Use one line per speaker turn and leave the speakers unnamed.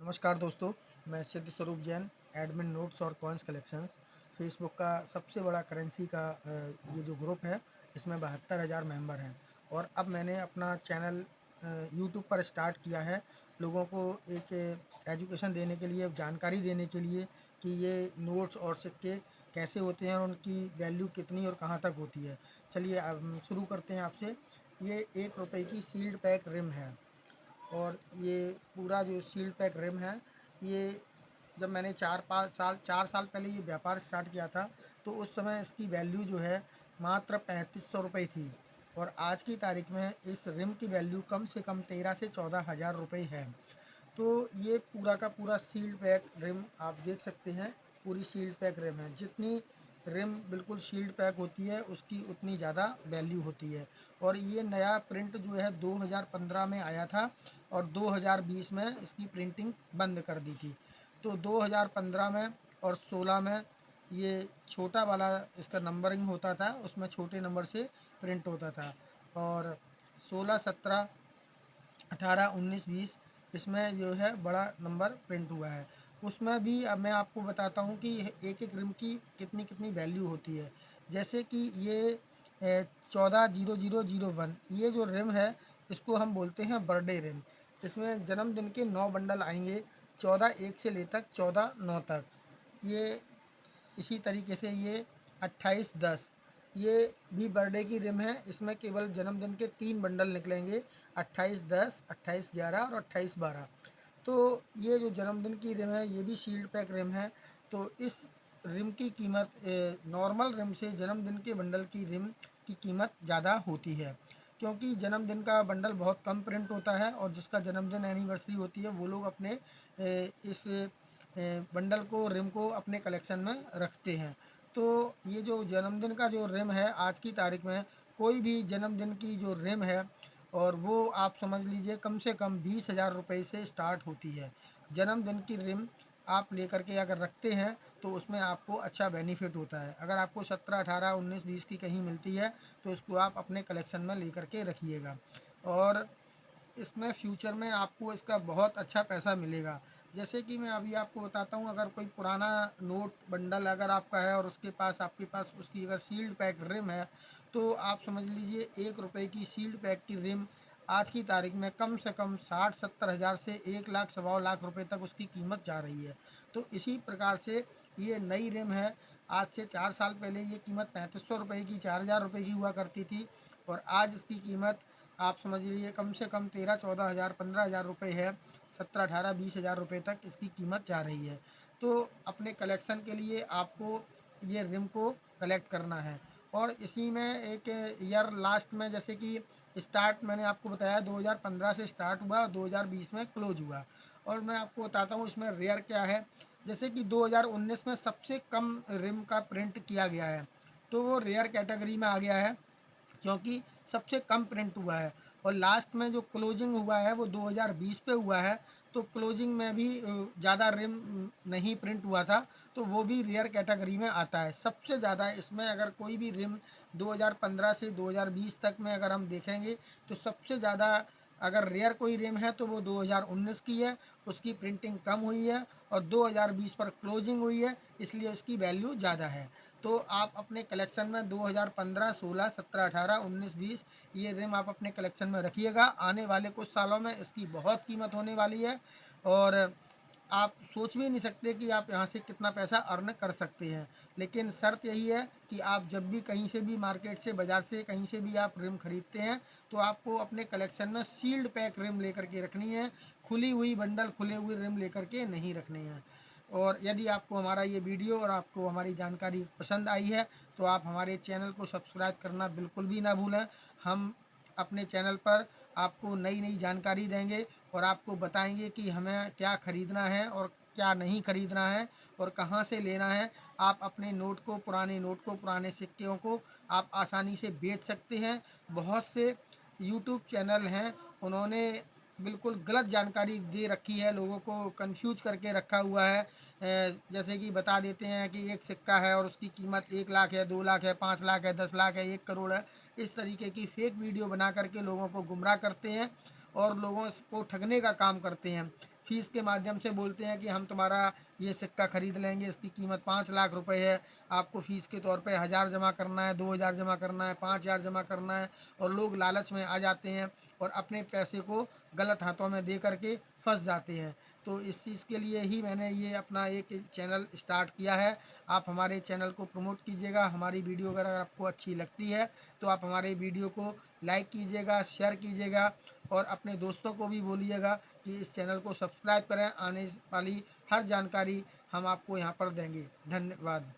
नमस्कार दोस्तों, मैं सिद्ध स्वरूप जैन, एडमिन नोट्स और कॉइन्स कलेक्शंस। फेसबुक का सबसे बड़ा करेंसी का ये जो ग्रुप है, इसमें 72,000 मेंबर हैं। और अब मैंने अपना चैनल यूट्यूब पर स्टार्ट किया है, लोगों को एक एजुकेशन देने के लिए, जानकारी देने के लिए कि ये नोट्स और सिक्के कैसे होते हैं और उनकी वैल्यू कितनी और कहाँ तक होती है। चलिए अब हम शुरू करते हैं आपसे। ये ₹1 की सील्ड पैक रिम है। और ये पूरा जो सील्ड पैक रिम है, ये जब मैंने 4 साल पहले ये व्यापार स्टार्ट किया था, तो उस समय इसकी वैल्यू जो है मात्र 3500 रुपये थी। और आज की तारीख में इस रिम की वैल्यू कम से कम 13 से 14,000 रुपये है। तो ये पूरा का पूरा सील्ड पैक रिम आप देख सकते हैं। पूरी सील्ड पैक रिम है। जितनी रिम बिल्कुल शील्ड पैक होती है, उसकी उतनी ज़्यादा वैल्यू होती है। और ये नया प्रिंट जो है 2015 में आया था और 2020 में इसकी प्रिंटिंग बंद कर दी थी। तो 2015 में और 16 में ये छोटा वाला इसका नंबरिंग होता था, उसमें छोटे नंबर से प्रिंट होता था। और 16, 17, 18, 19, 20 इसमें जो है बड़ा नंबर प्रिंट हुआ है। उसमें भी अब मैं आपको बताता हूँ कि एक एक रिम की कितनी कितनी वैल्यू होती है। जैसे कि ये 140001 ये जो रिम है, इसको हम बोलते हैं बर्थडे रिम। इसमें जन्मदिन के 9 बंडल आएंगे, 14/1 से लेकर 14/9 तक। ये इसी तरीके से ये 28/10 ये भी बर्थडे की रिम है। इसमें केवल जन्मदिन के 3 बंडल निकलेंगे, 28/10, 28/11 और 28/12। तो ये जो जन्मदिन की रिम है, ये भी शील्ड पैक रिम है। तो इस रिम की कीमत नॉर्मल रिम से जन्मदिन के बंडल की रिम की कीमत ज़्यादा होती है, क्योंकि जन्मदिन का बंडल बहुत कम प्रिंट होता है और जिसका जन्मदिन एनिवर्सरी होती है, वो लोग अपने इस बंडल को, रिम को अपने कलेक्शन में रखते हैं। तो ये जो जन्मदिन का जो रिम है, आज की तारीख में कोई भी जन्मदिन की जो रिम है, और वो आप समझ लीजिए कम से कम 20,000 रुपये से स्टार्ट होती है। जन्मदिन की रिम आप लेकर के अगर रखते हैं, तो उसमें आपको अच्छा बेनिफिट होता है। अगर आपको 17, 18, 19, 20 की कहीं मिलती है, तो उसको आप अपने कलेक्शन में लेकर के रखिएगा। और इसमें फ्यूचर में आपको इसका बहुत अच्छा पैसा मिलेगा। जैसे कि मैं अभी आपको बताता हूँ, अगर कोई पुराना नोट बंडल अगर आपका है और उसके पास, आपके पास उसकी अगर सील्ड पैक रिम है, तो आप समझ लीजिए ₹1 की सील्ड पैक की रिम आज की तारीख में कम से कम 60-70 हज़ार से 1 लाख, सवा लाख रुपए तक उसकी कीमत जा रही है। तो इसी प्रकार से ये नई रिम है। आज से 4 साल पहले ये कीमत ₹3500 की, 4,000 रुपये की हुआ करती थी। और आज इसकी कीमत आप समझ लीजिए कम से कम 13-14 हज़ार, 15,000 रुपये है। 17-18-20 हज़ार रुपये तक इसकी कीमत जा रही है। तो अपने कलेक्शन के लिए आपको ये रिम को कलेक्ट करना है। और इसी में एक ईयर लास्ट में, जैसे कि स्टार्ट मैंने आपको बताया 2015 से स्टार्ट हुआ, 2020 में क्लोज हुआ। और मैं आपको बताता हूँ इसमें रेयर क्या है। जैसे कि 2019 में सबसे कम रिम का प्रिंट किया गया है, तो वो रेयर कैटेगरी में आ गया है, क्योंकि सबसे कम प्रिंट हुआ है। और लास्ट में जो क्लोजिंग हुआ है वो 2020 पे हुआ है। तो क्लोजिंग में भी ज़्यादा रिम नहीं प्रिंट हुआ था, तो वो भी रेयर कैटेगरी में आता है। सबसे ज़्यादा इसमें अगर कोई भी रिम 2015 से 2020 तक में अगर हम देखेंगे, तो सबसे ज़्यादा अगर रेयर कोई रिम है तो वो 2019 की है। उसकी प्रिंटिंग कम हुई है और 2020 पर क्लोजिंग हुई है, इसलिए उसकी वैल्यू ज़्यादा है। तो आप अपने कलेक्शन में 2015, 16, 17, 18, 19, 20 ये रिम आप अपने कलेक्शन में रखिएगा। आने वाले कुछ सालों में इसकी बहुत कीमत होने वाली है। और आप सोच भी नहीं सकते कि आप यहाँ से कितना पैसा अर्न कर सकते हैं। लेकिन शर्त यही है कि आप जब भी कहीं से भी, मार्केट से, बाज़ार से, कहीं से भी आप रिम खरीदते हैं, तो आपको अपने कलेक्शन में सील्ड पैक रिम लेकर के रखनी है। खुली हुई बंडल, खुले हुए रिम लेकर के नहीं रखने हैं। और यदि आपको हमारा ये वीडियो और आपको हमारी जानकारी पसंद आई है, तो आप हमारे चैनल को सब्सक्राइब करना बिल्कुल भी ना भूलें। हम अपने चैनल पर आपको नई नई जानकारी देंगे और आपको बताएंगे कि हमें क्या ख़रीदना है और क्या नहीं ख़रीदना है और कहाँ से लेना है। आप अपने नोट को, पुराने नोट को, पुराने सिक्कों को आप आसानी से बेच सकते हैं। बहुत से यूट्यूब चैनल हैं, उन्होंने बिल्कुल गलत जानकारी दे रखी है, लोगों को कंफ्यूज करके रखा हुआ है। जैसे कि बता देते हैं कि एक सिक्का है और उसकी कीमत 1 लाख है, 2 लाख है, 5 लाख है, 10 लाख है, 1 करोड़ है। इस तरीके की फेक वीडियो बना करके लोगों को गुमराह करते हैं और लोगों को ठगने का काम करते हैं। फ़ीस के माध्यम से बोलते हैं कि हम तुम्हारा ये सिक्का खरीद लेंगे, इसकी कीमत 5 लाख रुपए है, आपको फ़ीस के तौर पे 1000 जमा करना है, 2000 जमा करना है, 5000 जमा करना है। और लोग लालच में आ जाते हैं और अपने पैसे को गलत हाथों में दे करके फंस जाते हैं। तो इस चीज़ के लिए ही मैंने ये अपना एक चैनल स्टार्ट किया है। आप हमारे चैनल को प्रमोट कीजिएगा। हमारी वीडियो अगर आपको अच्छी लगती है तो आप हमारे वीडियो को लाइक कीजिएगा, शेयर कीजिएगा और अपने दोस्तों को भी बोलिएगा कि इस चैनल को सब्सक्राइब करें। आने वाली हर जानकारी हम आपको यहाँ पर देंगे। धन्यवाद।